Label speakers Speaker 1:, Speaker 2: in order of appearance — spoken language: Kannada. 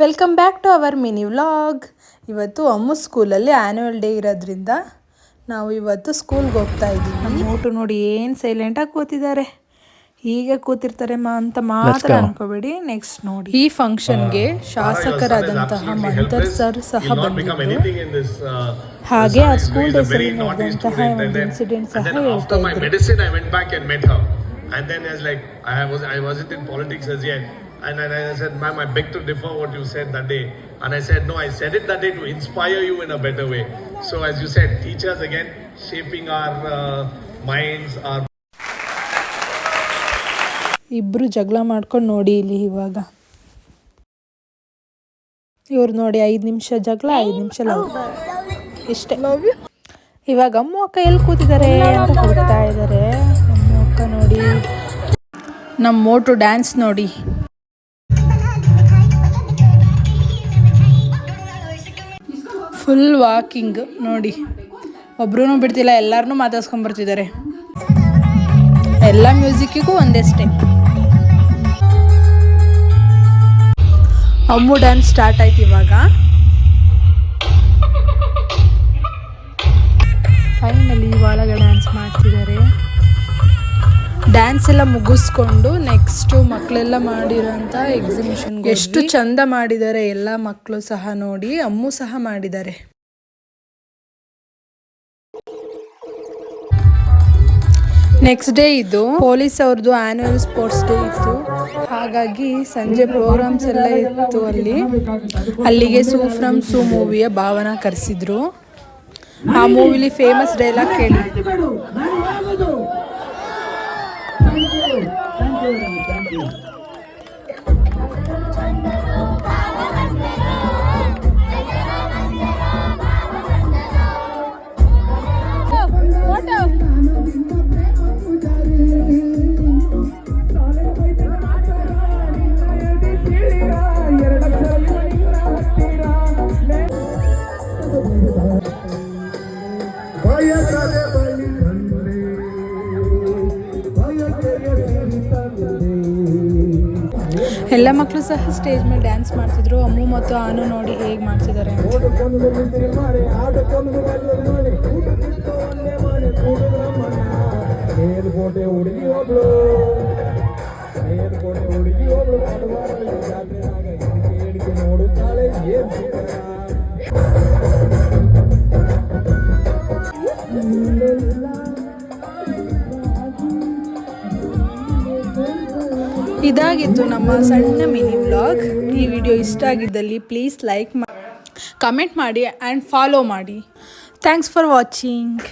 Speaker 1: Welcome back to our mini vlog. ಇವತ್ತು ಅಮ್ಮು ಸ್ಕೂಲಲ್ಲಿ ಆ್ಯನ್ಯುವಲ್ ಡೇ ಇರೋದ್ರಿಂದ ನಾವು ಇವತ್ತು ಸ್ಕೂಲ್ಗೆ ಹೋಗ್ತಾ ಇದ್ದೀವಿ. ನಮ್ಮ ಊಟ ನೋಡಿ ಏನು ಸೈಲೆಂಟಾಗಿ ಕೂತಿದ್ದಾರೆ. ಹೀಗೆ ಕೂತಿರ್ತಾರೆ ಅಂತ ಮಾತ್ರ ಅನ್ಕೋಬೇಡಿ. ನೆಕ್ಸ್ಟ್ ನೋಡಿ, ಈ ಫಂಕ್ಷನ್ಗೆ ಶಾಸಕರಾದಂತಹ ಮಂತರ್ ಸರ್ ಸಹ ಬಂದಿದ್ರು. ಹಾಗೆ ಆ ಸ್ಕೂಲ್ ಡೇಸಲ್ಲಿ ನಡೆದಂತಹ ಒಂದು ಇನ್ಸಿಡೆಂಟ್ ಸಹ ಹೇಳ್ತಾ ಇದ್ರು.
Speaker 2: And then I was like, I wasn't in politics as yet. And then I said, ma'am, I beg to differ what you said that day. And I said, no, I said it that day to inspire you in a better way. So as you said, teachers again, shaping our minds, our...
Speaker 1: ಇಬ್ರು ಜಗಳ ಮಾಡ್ಕೊಂಡು ನೋಡಿ ಇಲ್ಲಿ ಇವಾಗ. ಇವ್ರು ನೋಡಿ 5 ನಿಮಿಷ ಜಗಳ, 5 ನಿಮಿಷ ಲವ್. ಇಷ್ಟೇ. ಇವಾಗ ಅಮ್ಮ ಅಕ್ಕ ಎಲ್ಲಿ ಕೂತಿದ್ದಾರೆ ಅಂತ ಹುಡುಕ್ತಾ ಇದ್ದಾರೆ. ಅಮ್ಮ ಅಕ್ಕ ನೋಡಿ, ನಮ್ಮ ಮೋಟು ಡ್ಯಾನ್ಸ್ ನೋಡಿ. ಫುಲ್ ವಾಕಿಂಗ್ ನೋಡಿ, ಒಬ್ರೂ ಬಿಡ್ತಿಲ್ಲ, ಎಲ್ಲರನ್ನೂ ಮಾತಾಡ್ಸ್ಕೊಂಡ್ಬರ್ತಿದ್ದಾರೆ. ಎಲ್ಲ ಮ್ಯೂಸಿಕ್ಕಿಗೂ ಒಂದೇ ಸ್ಟೆಪ್. ಅಮ್ಮು ಡ್ಯಾನ್ಸ್ ಸ್ಟಾರ್ಟ್ ಆಯ್ತು ಇವಾಗ. ಫೈನಲಿ ಒಳಗೆ ಡ್ಯಾನ್ಸ್ ಮಾಡ್ತಿದ್ದಾರೆ. ಡ್ಯಾನ್ಸ್ ಎಲ್ಲ ಮುಗಿಸ್ಕೊಂಡು ನೆಕ್ಸ್ಟು ಮಕ್ಕಳೆಲ್ಲ ಮಾಡಿರೋಂಥ ಎಕ್ಸಿಬಿಷನ್ಗೆ ಎಷ್ಟು ಚಂದ ಮಾಡಿದ್ದಾರೆ ಎಲ್ಲ ಮಕ್ಕಳು ಸಹ ನೋಡಿ. ಅಮ್ಮು ಸಹ ಮಾಡಿದ್ದಾರೆ. ನೆಕ್ಸ್ಟ್ ಡೇ ಇದು ಪೊಲೀಸ್ ಅವ್ರದ್ದು ಆ್ಯನ್ಯುವಲ್ ಸ್ಪೋರ್ಟ್ಸ್ ಡೇ ಇತ್ತು. ಹಾಗಾಗಿ ಸಂಜೆ ಪ್ರೋಗ್ರಾಮ್ಸ್ ಎಲ್ಲ ಇತ್ತು ಅಲ್ಲಿ. ಅಲ್ಲಿಗೆ ಸೂ ಫ್ರಮ್ ಸೂ ಮೂವಿಯ ಭಾವನ ಕರೆಸಿದ್ರು. ಆ ಮೂವಿಲಿ ಫೇಮಸ್ ಡೈಲಾಗ್ ಕೇಳಿ. ಎಲ್ಲ ಮಕ್ಕಳು ಸಹ ಸ್ಟೇಜ್ ಮೇಲೆ ಡ್ಯಾನ್ಸ್ ಮಾಡ್ತಿದ್ರು. ಅಮ್ಮು ಮತ್ತು ಆನು ನೋಡಿ ಹೇಗೆ ಮಾಡ್ತಿದ್ದಾರೆ ಅಂತ. ಇದಾಗಿತ್ತು ನಮ್ಮ ಸಣ್ಣ ಮಿನಿ ವ್ಲಾಗ್. ಈ ವಿಡಿಯೋ ಇಷ್ಟ ಆಗಿದ್ದಲ್ಲಿ ಪ್ಲೀಸ್ ಲೈಕ್ ಮಾಡಿ, ಕಮೆಂಟ್ ಮಾಡಿ ಆ್ಯಂಡ್ ಫಾಲೋ ಮಾಡಿ. Thanks for watching.